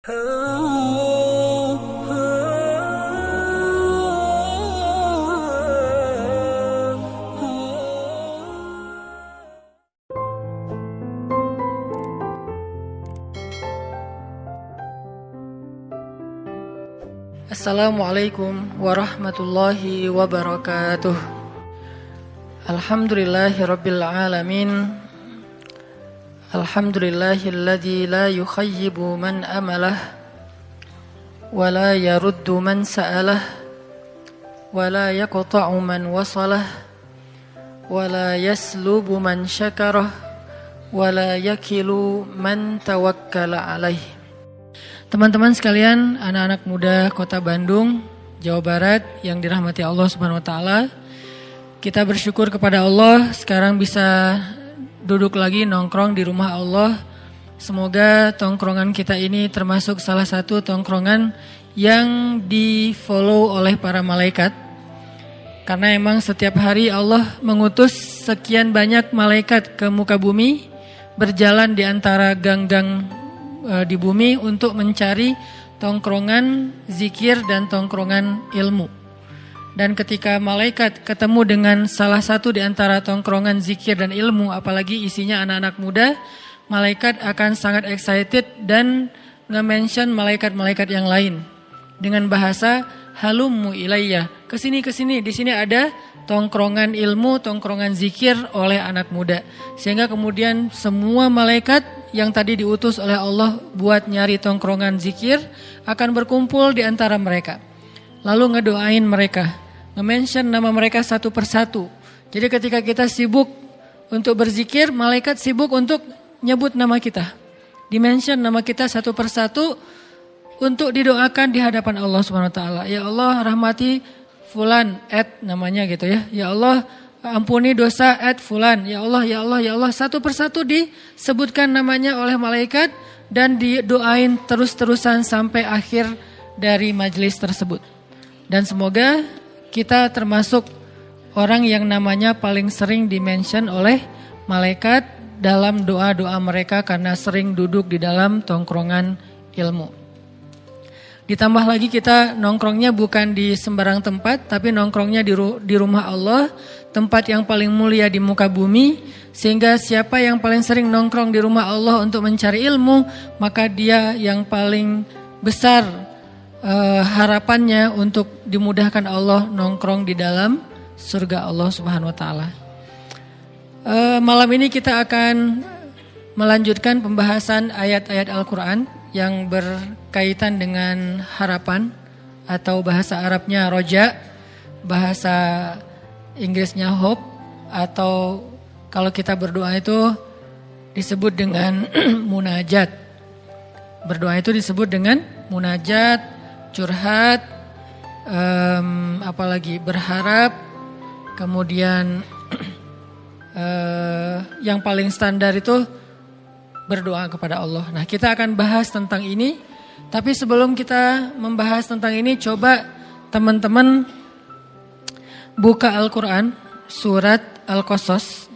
Assalamualaikum warahmatullahi wabarakatuh. Alhamdulillahirabbil alamin. Alhamdulillahilladzi la yukhayyibu man amalah wa la yaruddu man sa'alah wa la yaqta'u man wasalah wa la yaslubu man syakarah wa la yakilu man tawakkala alaih. Teman-teman sekalian, anak-anak muda Kota Bandung, Jawa Barat yang dirahmati Allah Subhanahu wa taala. Kita bersyukur kepada Allah sekarang bisa duduk lagi nongkrong di rumah Allah. Semoga tongkrongan kita ini termasuk salah satu tongkrongan yang di-follow oleh para malaikat. Karena emang setiap hari Allah mengutus sekian banyak malaikat ke muka bumi, berjalan di antara gang-gang di bumi untuk mencari tongkrongan zikir dan tongkrongan ilmu. Dan ketika malaikat ketemu dengan salah satu di antara tongkrongan zikir dan ilmu, apalagi isinya anak-anak muda, malaikat akan sangat excited dan nge-mention malaikat-malaikat yang lain dengan bahasa halummu ilayya, kesini, di sini ada tongkrongan ilmu, tongkrongan zikir oleh anak muda. Sehingga kemudian semua malaikat yang tadi diutus oleh Allah buat nyari tongkrongan zikir akan berkumpul di antara mereka. Lalu ngedoain mereka, nge-mention nama mereka satu persatu. Jadi ketika kita sibuk untuk berzikir, malaikat sibuk untuk nyebut nama kita. Di-mention nama kita satu persatu untuk didoakan di hadapan Allah Subhanahu wa taala. Ya Allah, rahmati fulan namanya gitu ya. Ya Allah, ampuni dosa fulan. Ya Allah, ya Allah, ya Allah. Satu persatu disebutkan namanya oleh malaikat dan didoain terus-terusan sampai akhir dari majelis tersebut. Dan semoga kita termasuk orang yang namanya paling sering dimention oleh malaikat dalam doa-doa mereka karena sering duduk di dalam tongkrongan ilmu. Ditambah lagi kita nongkrongnya bukan di sembarang tempat, tapi nongkrongnya di rumah Allah, tempat yang paling mulia di muka bumi. Sehingga siapa yang paling sering nongkrong di rumah Allah untuk mencari ilmu, maka dia yang paling besar harapannya untuk dimudahkan Allah nongkrong di dalam surga Allah Subhanahu wa taala. Malam ini kita akan melanjutkan pembahasan ayat-ayat Al-Quran yang berkaitan dengan harapan atau bahasa Arabnya roja, bahasa Inggrisnya hope, atau kalau kita berdoa itu disebut dengan munajat. Berdoa itu disebut dengan munajat, curhat, apalagi berharap, kemudian yang paling standar itu berdoa kepada Allah. Nah, kita akan bahas tentang ini. Tapi sebelum kita membahas tentang ini, coba teman-teman buka Al-Quran, surat Al-Qasas.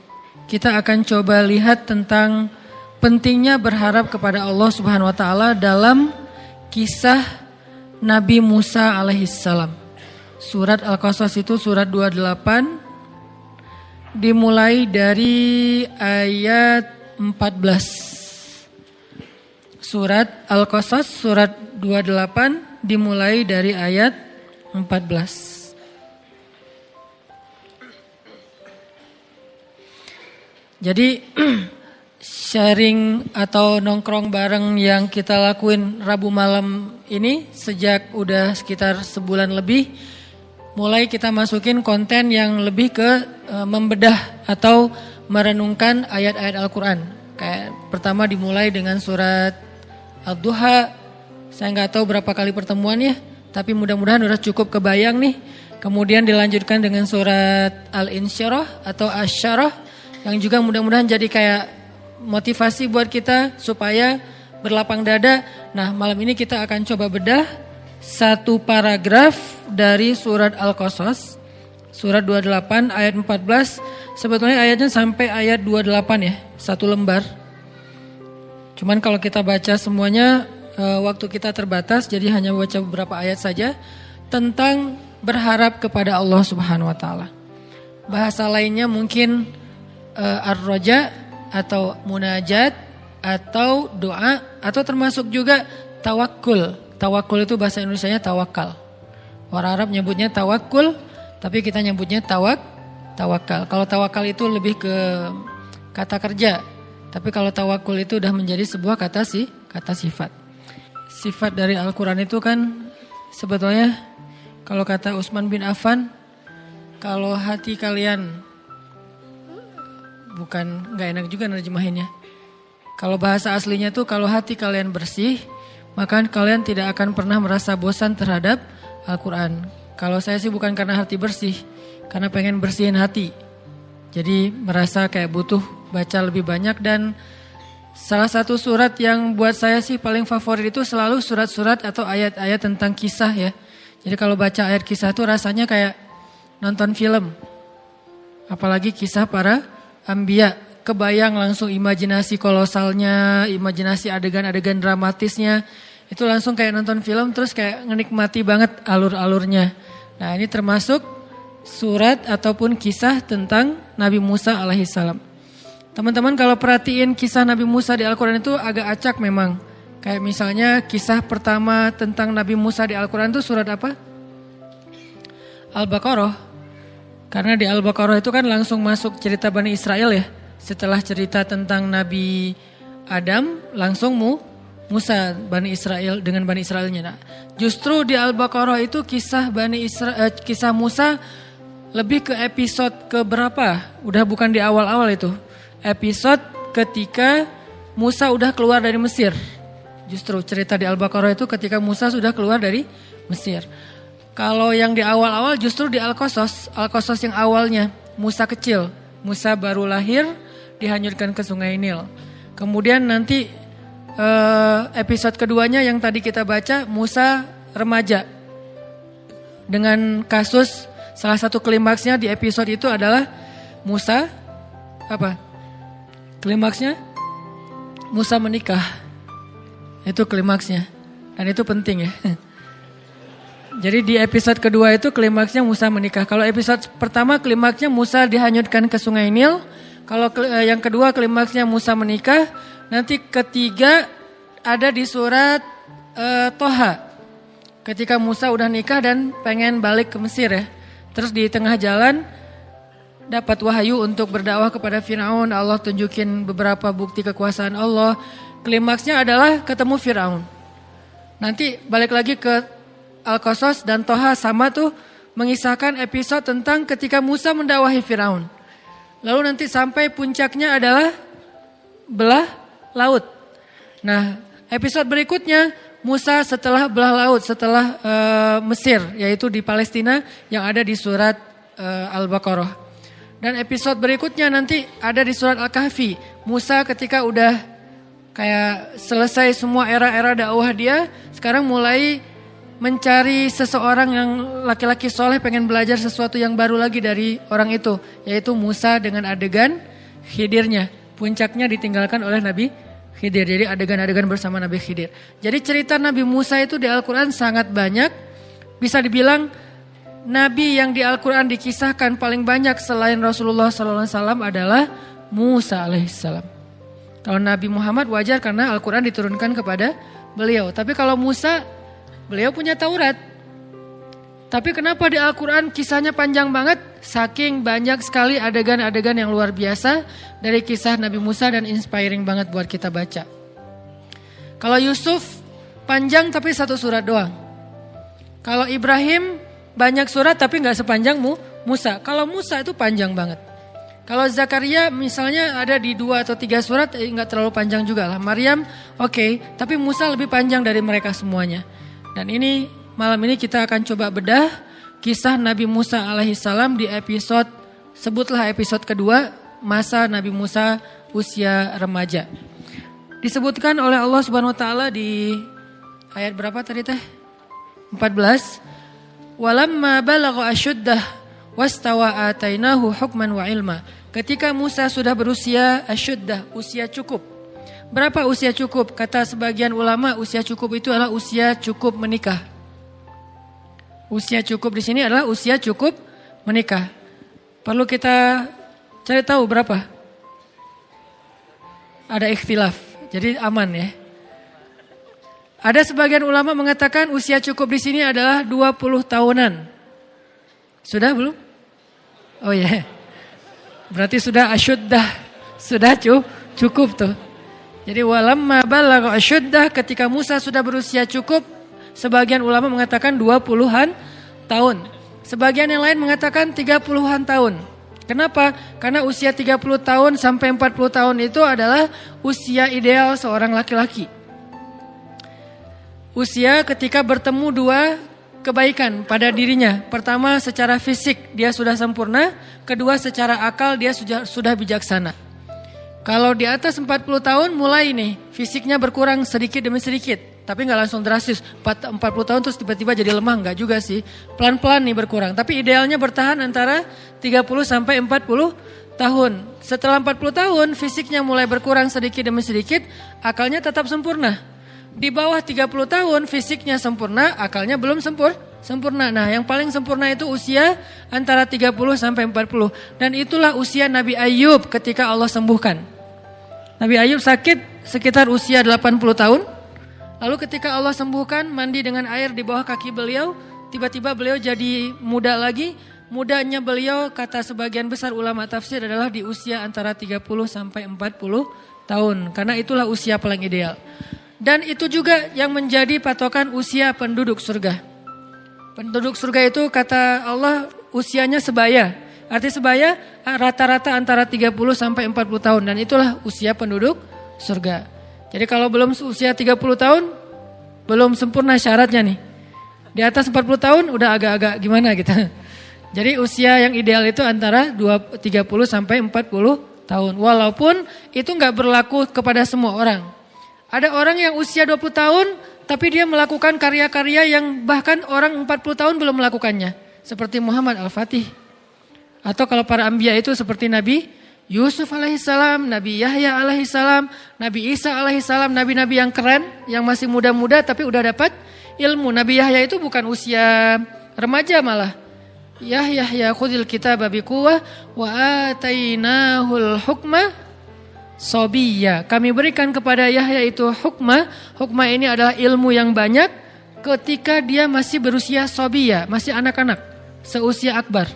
Kita akan coba lihat tentang pentingnya berharap kepada Allah Subhanahu wa taala dalam kisah Nabi Musa alaihissalam. Surat Al-Qasas itu surat 28, dimulai dari ayat 14. Surat Al-Qasas surat 28 dimulai dari ayat 14. Jadi sharing atau nongkrong bareng yang kita lakuin Rabu malam ini sejak udah sekitar sebulan lebih, mulai kita masukin konten yang lebih ke membedah atau merenungkan ayat-ayat Al-Quran. Kayak pertama dimulai dengan surat Ad-Duha, saya nggak tahu berapa kali pertemuan ya, tapi mudah-mudahan udah cukup kebayang nih. Kemudian dilanjutkan dengan surat Al-Insyirah atau Asy-Syarah, yang juga mudah-mudahan jadi kayak motivasi buat kita supaya berlapang dada. Nah, malam ini kita akan coba bedah satu paragraf dari surat Al-Qasas, surat 28 ayat 14. Sebetulnya ayatnya sampai ayat 28 ya, satu lembar. Cuman kalau kita baca semuanya waktu kita terbatas, jadi hanya baca beberapa ayat saja tentang berharap kepada Allah Subhanahu wa taala. Bahasa lainnya mungkin ar-raja atau munajat atau doa atau termasuk juga tawakul. Tawakul itu bahasa Indonesianya tawakal. Orang Arab nyebutnya tawakul, tapi kita nyebutnya tawakal. Kalau tawakal itu lebih ke kata kerja, tapi kalau tawakul itu udah menjadi sebuah kata sifat. Sifat dari Al-Quran itu kan sebetulnya kalau kata Utsman bin Affan, kalau hati kalian, nggak enak juga nerjemahinnya. Kalau bahasa aslinya tuh kalau hati kalian bersih, maka kalian tidak akan pernah merasa bosan terhadap Al-Quran. Kalau saya sih bukan karena hati bersih, karena pengen bersihin hati. Jadi merasa kayak butuh baca lebih banyak, dan salah satu surat yang buat saya sih paling favorit itu selalu surat-surat atau ayat-ayat tentang kisah ya. Jadi kalau baca ayat kisah tuh rasanya kayak nonton film. Apalagi kisah para anbiya, kebayang langsung imajinasi kolosalnya, imajinasi adegan-adegan dramatisnya. Itu langsung kayak nonton film, terus kayak ngenikmati banget alur-alurnya. Nah ini termasuk surat ataupun kisah tentang Nabi Musa alaihissalam. Teman-teman kalau perhatiin kisah Nabi Musa di Al-Quran itu agak acak memang. Kayak misalnya kisah pertama tentang Nabi Musa di Al-Quran itu surat apa? Al-Baqarah. Karena di Al-Baqarah itu kan langsung masuk cerita Bani Israel ya. Setelah cerita tentang Nabi Adam langsung Musa Bani Israel dengan Bani Israelnya. Nah, justru di Al-Baqarah itu kisah kisah Musa lebih ke episode ke berapa? Udah bukan di awal-awal itu. Episode ketika Musa udah keluar dari Mesir. Justru cerita di Al-Baqarah itu ketika Musa sudah keluar dari Mesir. Kalau yang di awal-awal justru di Al-Qasas. Al-Qasas yang awalnya Musa kecil. Musa baru lahir dihanyutkan ke sungai Nil. Kemudian nanti episode keduanya yang tadi kita baca Musa remaja. Dengan kasus salah satu klimaksnya di episode itu adalah Musa apa? Klimaksnya Musa menikah. Itu klimaksnya. Dan itu penting ya. Jadi di episode kedua itu klimaksnya Musa menikah. Kalau episode pertama klimaksnya Musa dihanyutkan ke sungai Nil. Kalau yang kedua klimaksnya Musa menikah. Nanti ketiga ada di surat Toha. Ketika Musa udah nikah dan pengen balik ke Mesir ya. Terus di tengah jalan dapat wahyu untuk berdakwah kepada Firaun. Allah tunjukin beberapa bukti kekuasaan Allah. Klimaksnya adalah ketemu Firaun. Nanti balik lagi ke Al-Qasas dan Toha sama tuh mengisahkan episode tentang ketika Musa mendakwahi Firaun. Lalu nanti sampai puncaknya adalah belah laut. Nah, episode berikutnya Musa setelah belah laut, setelah Mesir, yaitu di Palestina yang ada di surat Al-Baqarah. Dan episode berikutnya nanti ada di surat Al-Kahfi. Musa ketika udah kayak selesai semua era-era dakwah dia, sekarang mulai mencari seseorang yang laki-laki soleh pengen belajar sesuatu yang baru lagi dari orang itu, yaitu Musa dengan adegan Khidirnya. Puncaknya ditinggalkan oleh Nabi Khidir, jadi adegan-adegan bersama Nabi Khidir. Jadi cerita Nabi Musa itu di Al-Quran sangat banyak. Bisa dibilang Nabi yang di Al-Quran dikisahkan paling banyak selain Rasulullah SAW adalah Musa alaihissalam. Kalau Nabi Muhammad wajar karena Al-Quran diturunkan kepada beliau. Tapi kalau Musa, beliau punya Taurat. Tapi kenapa di Al-Quran kisahnya panjang banget? Saking banyak sekali adegan-adegan yang luar biasa dari kisah Nabi Musa dan inspiring banget buat kita baca. Kalau Yusuf panjang tapi satu surat doang. Kalau Ibrahim banyak surat tapi gak sepanjang Musa. Kalau Musa itu panjang banget. Kalau Zakaria misalnya ada di 2 atau 3 surat, gak terlalu panjang juga lah. Maryam oke, tapi Musa lebih panjang dari mereka semuanya. Dan ini malam ini kita akan coba bedah kisah Nabi Musa alaihissalam di episode, sebutlah episode kedua, masa Nabi Musa usia remaja. Disebutkan oleh Allah Subhanahu wa taala di ayat berapa tadi teh? 14. Walamma balagha asyuddah wastawa atainahu hukman wa ilma. Ketika Musa sudah berusia asyuddah, usia cukup. Berapa usia cukup? Kata sebagian ulama, usia cukup itu adalah usia cukup menikah. Usia cukup di sini adalah usia cukup menikah. Perlu kita cari tahu berapa? Ada ikhtilaf, jadi aman ya. Ada sebagian ulama mengatakan usia cukup di sini adalah 20 tahunan. Sudah belum? Oh ya. Yeah. Berarti sudah asyuddah. Sudah cukup tuh. Jadi walamma balagha asyuddah, ketika Musa sudah berusia cukup, sebagian ulama mengatakan 20-an tahun. Sebagian yang lain mengatakan 30-an tahun. Kenapa? Karena usia 30 tahun sampai 40 tahun itu adalah usia ideal seorang laki-laki. Usia ketika bertemu dua kebaikan pada dirinya. Pertama, secara fisik dia sudah sempurna. Kedua, secara akal dia sudah bijaksana. Kalau di atas 40 tahun mulai nih fisiknya berkurang sedikit demi sedikit. Tapi gak langsung drastis 40 tahun terus tiba-tiba jadi lemah, enggak juga sih. Pelan-pelan nih berkurang. Tapi idealnya bertahan antara 30 sampai 40 tahun. Setelah 40 tahun fisiknya mulai berkurang sedikit demi sedikit, akalnya tetap sempurna. Di bawah 30 tahun fisiknya sempurna, akalnya belum sempurna. Nah, yang paling sempurna itu usia antara 30 sampai 40. Dan itulah usia Nabi Ayub ketika Allah sembuhkan. Nabi Ayub sakit sekitar usia 80 tahun. Lalu ketika Allah sembuhkan, mandi dengan air di bawah kaki beliau, tiba-tiba beliau jadi muda lagi. Mudanya beliau, kata sebagian besar ulama tafsir, adalah di usia antara 30 sampai 40 tahun. Karena itulah usia paling ideal. Dan itu juga yang menjadi patokan usia penduduk surga. Penduduk surga itu kata Allah usianya sebaya. Arti sebaya rata-rata antara 30 sampai 40 tahun. Dan itulah usia penduduk surga. Jadi kalau belum usia 30 tahun, belum sempurna syaratnya nih. Di atas 40 tahun udah agak-agak gimana gitu. Jadi usia yang ideal itu antara 30 sampai 40 tahun. Walaupun itu gak berlaku kepada semua orang. Ada orang yang usia 20 tahun tapi dia melakukan karya-karya yang bahkan orang 40 tahun belum melakukannya. Seperti Muhammad Al-Fatih. Atau kalau para anbiya itu seperti Nabi Yusuf alaihissalam, Nabi Yahya alaihissalam, Nabi Isa alaihissalam, nabi-nabi yang keren, yang masih muda-muda tapi udah dapat ilmu. Nabi Yahya itu bukan usia remaja malah. Yahya khudil kitaba biquwwah wa atainahul hukma sobiyya. Kami berikan kepada Yahya itu hukmah. Hukmah ini adalah ilmu yang banyak ketika dia masih berusia sobiyya, masih anak-anak, seusia akbar.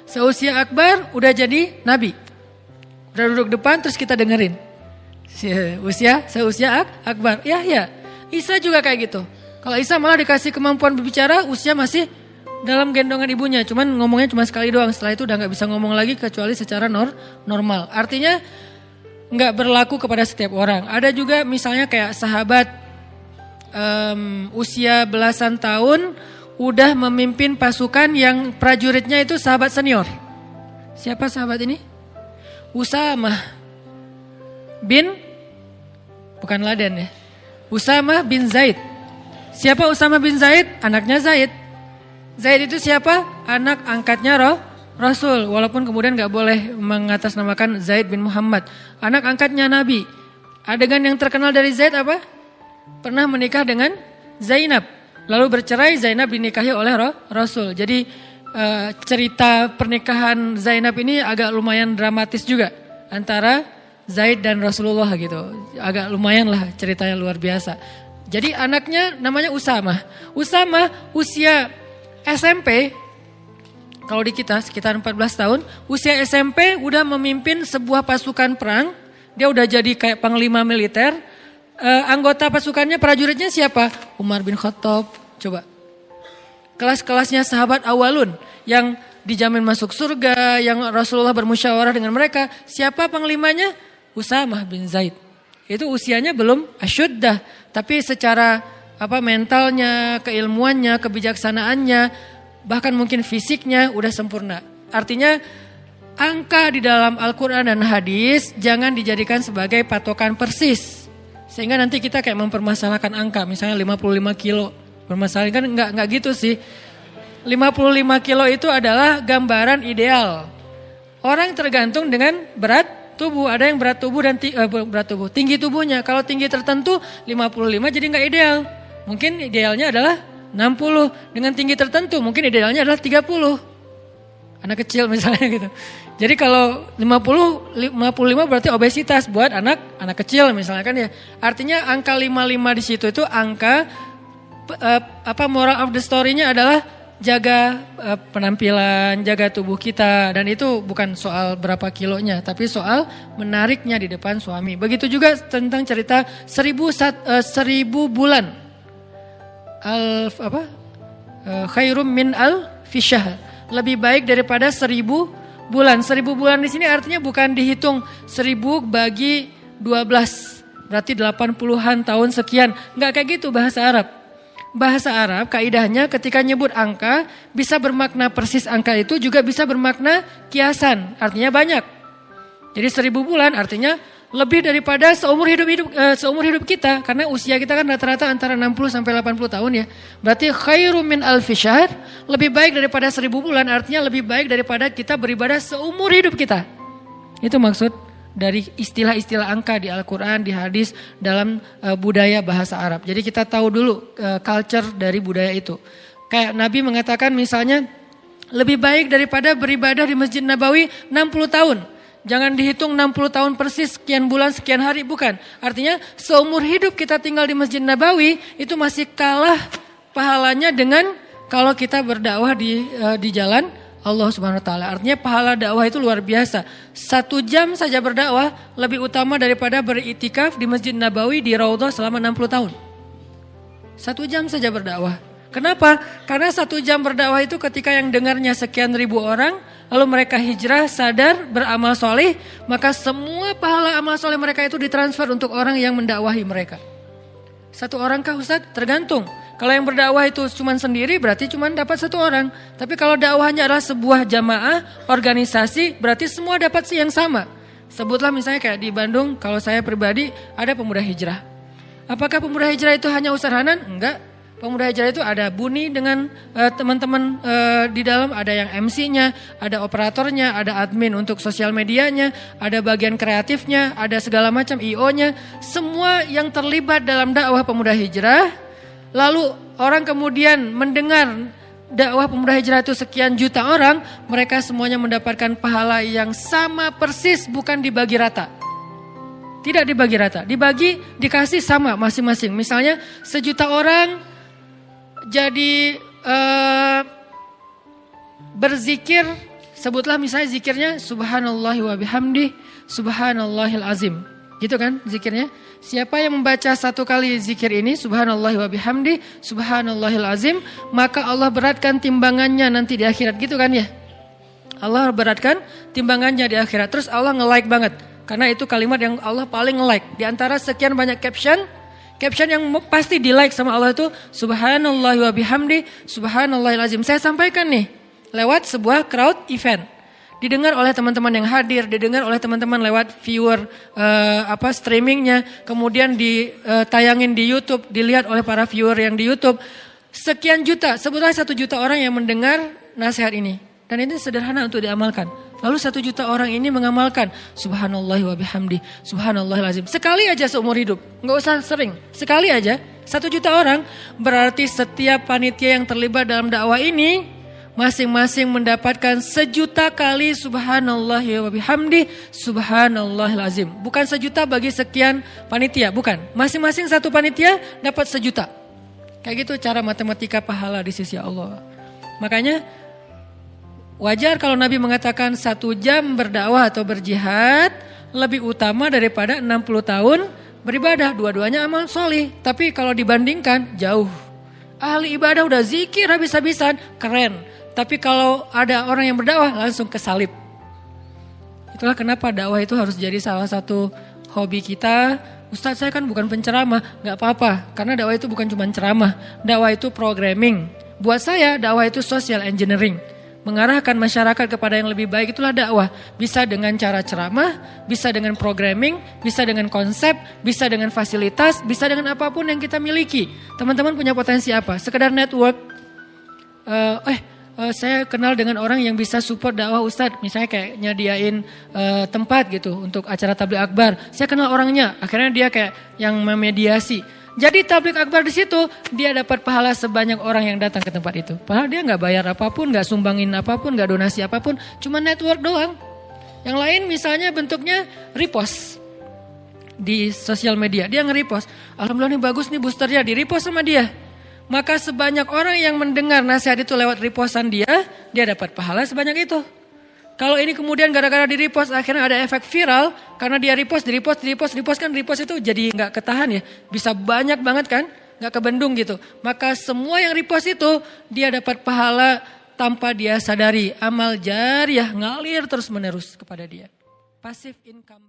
Seusia akbar udah jadi nabi. Udah duduk depan terus kita dengerin. Seusia akbar. Yahya. Isa juga kayak gitu. Kalau Isa malah dikasih kemampuan berbicara, usia masih dalam gendongan ibunya. Cuman ngomongnya cuma sekali doang. Setelah itu udah gak bisa ngomong lagi kecuali secara normal. Artinya gak berlaku kepada setiap orang. Ada juga misalnya kayak sahabat usia belasan tahun udah memimpin pasukan yang prajuritnya itu sahabat senior. Siapa sahabat ini? Usamah bin, bukan Laden ya. Usamah bin Zaid. Siapa Usamah bin Zaid? Anaknya Zaid. Zaid itu siapa? Anak angkatnya Rasul. Walaupun kemudian gak boleh mengatasnamakan Zaid bin Muhammad. Anak angkatnya Nabi. Adegan yang terkenal dari Zaid apa? Pernah menikah dengan Zainab. Lalu bercerai, Zainab dinikahi oleh Rasul. Jadi cerita pernikahan Zainab ini agak lumayan dramatis juga. Antara Zaid dan Rasulullah gitu. Agak lumayan lah ceritanya luar biasa. Jadi anaknya namanya Usamah. Usamah usia SMP, kalau di kita sekitar 14 tahun. Usia SMP udah memimpin sebuah pasukan perang. Dia udah jadi kayak panglima militer. Anggota pasukannya, prajuritnya siapa? Umar bin Khattab. Coba. Kelas-kelasnya sahabat awalun yang dijamin masuk surga, yang Rasulullah bermusyawarah dengan mereka. Siapa panglimanya? Usamah bin Zaid. Itu usianya belum asyuddah, tapi secara mentalnya, keilmuannya, kebijaksanaannya, bahkan mungkin fisiknya udah sempurna. Artinya angka di dalam Al-Quran dan hadis jangan dijadikan sebagai patokan persis. Sehingga nanti kita kayak mempermasalahkan angka, misalnya 55 kilo. Permasalahan kan enggak gitu sih. 55 kilo itu adalah gambaran ideal. Orang tergantung dengan berat tubuh. Ada yang berat tubuh dan tinggi tubuhnya. Kalau tinggi tertentu 55 jadi nggak ideal. Mungkin idealnya adalah 60. Dengan tinggi tertentu mungkin idealnya adalah 30. Anak kecil misalnya gitu. Jadi kalau 55 berarti obesitas buat anak kecil misalnya kan ya. Artinya angka 55 di situ itu angka moral of the story-nya adalah jaga penampilan, jaga tubuh kita, dan itu bukan soal berapa kilonya, tapi soal menariknya di depan suami. Begitu juga tentang cerita 1000 bulan. Khairum min al-fisyahr. Lebih baik daripada 1000 bulan. 1000 bulan di sini artinya bukan dihitung 1000 bagi 12. Berarti 80-an tahun sekian. Enggak kayak gitu bahasa Arab. Bahasa Arab kaidahnya ketika nyebut angka bisa bermakna persis angka itu, juga bisa bermakna kiasan. Artinya banyak. Jadi 1000 bulan artinya lebih daripada seumur hidup kita, karena usia kita kan rata-rata antara 60 sampai 80 tahun ya. Berarti khairum min alfi syahr, lebih baik daripada 1000 bulan, artinya lebih baik daripada kita beribadah seumur hidup kita. Itu maksud dari istilah-istilah angka di Al-Qur'an, di hadis, dalam budaya bahasa Arab. Jadi kita tahu dulu culture dari budaya itu. Kayak Nabi mengatakan misalnya lebih baik daripada beribadah di Masjid Nabawi 60 tahun. Jangan dihitung 60 tahun persis, sekian bulan, sekian hari, bukan. Artinya seumur hidup kita tinggal di Masjid Nabawi itu masih kalah pahalanya dengan kalau kita berdakwah di jalan Allah Subhanahu wa taala. Artinya pahala dakwah itu luar biasa. 1 jam saja berdakwah lebih utama daripada beritikaf di Masjid Nabawi di Raudhah selama 60 tahun. 1 jam saja berdakwah. Kenapa? Karena 1 jam berdakwah itu ketika yang dengarnya sekian ribu orang, lalu mereka hijrah, sadar, beramal soleh, maka semua pahala amal soleh mereka itu ditransfer untuk orang yang mendakwahi mereka. 1 orang kah Ustaz? Tergantung. Kalau yang berdakwah itu cuma sendiri berarti cuma dapat 1 orang. Tapi kalau dakwahnya adalah sebuah jamaah, organisasi, berarti semua dapat yang sama. Sebutlah misalnya kayak di Bandung, kalau saya pribadi ada pemuda hijrah. Apakah pemuda hijrah itu hanya Ustaz Hanan? Enggak. Pemuda hijrah itu ada Buni dengan teman-teman di dalam, ada yang MC-nya, ada operatornya, ada admin untuk sosial medianya, ada bagian kreatifnya, ada segala macam IO-nya. Semua yang terlibat dalam dakwah pemuda hijrah, lalu orang kemudian mendengar dakwah pemuda hijrah itu sekian juta orang, mereka semuanya mendapatkan pahala yang sama persis, bukan dibagi rata. Tidak dibagi rata, dikasih sama masing-masing. Misalnya 1.000.000 orang jadi berzikir, sebutlah misalnya zikirnya subhanallahi wa bihamdi subhanallahil azim, gitu kan zikirnya. Siapa yang membaca 1 kali zikir ini subhanallahi wa bihamdi subhanallahil azim, maka Allah beratkan timbangannya nanti di akhirat, gitu kan ya. Allah beratkan timbangannya di akhirat. Terus Allah nge-like banget, karena itu kalimat yang Allah paling nge-like. Di antara sekian banyak caption yang pasti di like sama Allah itu subhanallahi wa bihamdi subhanallahil azim. Saya sampaikan nih lewat sebuah crowd event, didengar oleh teman-teman yang hadir, didengar oleh teman-teman lewat viewer streamingnya, kemudian ditayangin di YouTube, dilihat oleh para viewer yang di YouTube. Sekian juta, sebutlah 1.000.000 orang yang mendengar nasihat ini, dan ini sederhana untuk diamalkan. Lalu 1.000.000 orang ini mengamalkan subhanallahi wa bihamdi subhanallahil azim. Sekali aja seumur hidup, gak usah sering. Sekali aja 1.000.000 orang. Berarti setiap panitia yang terlibat dalam dakwah ini masing-masing mendapatkan 1.000.000 kali subhanallahi wa bihamdi subhanallahil azim. Bukan 1.000.000 bagi sekian panitia, bukan. Masing-masing satu panitia dapat 1.000.000. Kayak gitu cara matematika pahala di sisi Allah. Makanya wajar kalau Nabi mengatakan 1 jam berdakwah atau berjihad lebih utama daripada 60 tahun beribadah. Dua-duanya amal soleh. Tapi kalau dibandingkan jauh. Ahli ibadah udah zikir habis-habisan, keren. Tapi kalau ada orang yang berdakwah langsung kesalib. Itulah kenapa dakwah itu harus jadi salah satu hobi kita. Ustaz, saya kan bukan penceramah. Gak apa-apa, karena dakwah itu bukan cuma ceramah. Dakwah itu programming. Buat saya dakwah itu social engineering. Mengarahkan masyarakat kepada yang lebih baik, itulah dakwah. Bisa dengan cara ceramah, bisa dengan programming, bisa dengan konsep, bisa dengan fasilitas, bisa dengan apapun yang kita miliki. Teman-teman punya potensi apa? Sekedar network. saya kenal dengan orang yang bisa support dakwah Ustadz. Misalnya kayak nyediain tempat gitu untuk acara tabligh akbar. Saya kenal orangnya, akhirnya dia kayak yang memediasi. Jadi tabligh akbar di situ dia dapat pahala sebanyak orang yang datang ke tempat itu. Padahal dia nggak bayar apapun, nggak sumbangin apapun, nggak donasi apapun, cuma network doang. Yang lain misalnya bentuknya repost di sosial media, dia nge-repost. Alhamdulillah nih bagus nih boosternya, di-repost sama dia. Maka sebanyak orang yang mendengar nasihat itu lewat repostan dia dapat pahala sebanyak itu. Kalau ini kemudian gara-gara di-repost akhirnya ada efek viral, karena dia repost kan repost itu jadi nggak ketahan ya. Bisa banyak banget kan, nggak kebendung gitu. Maka semua yang repost itu dia dapat pahala tanpa dia sadari. Amal jariyah ngalir terus menerus kepada dia. Passive income.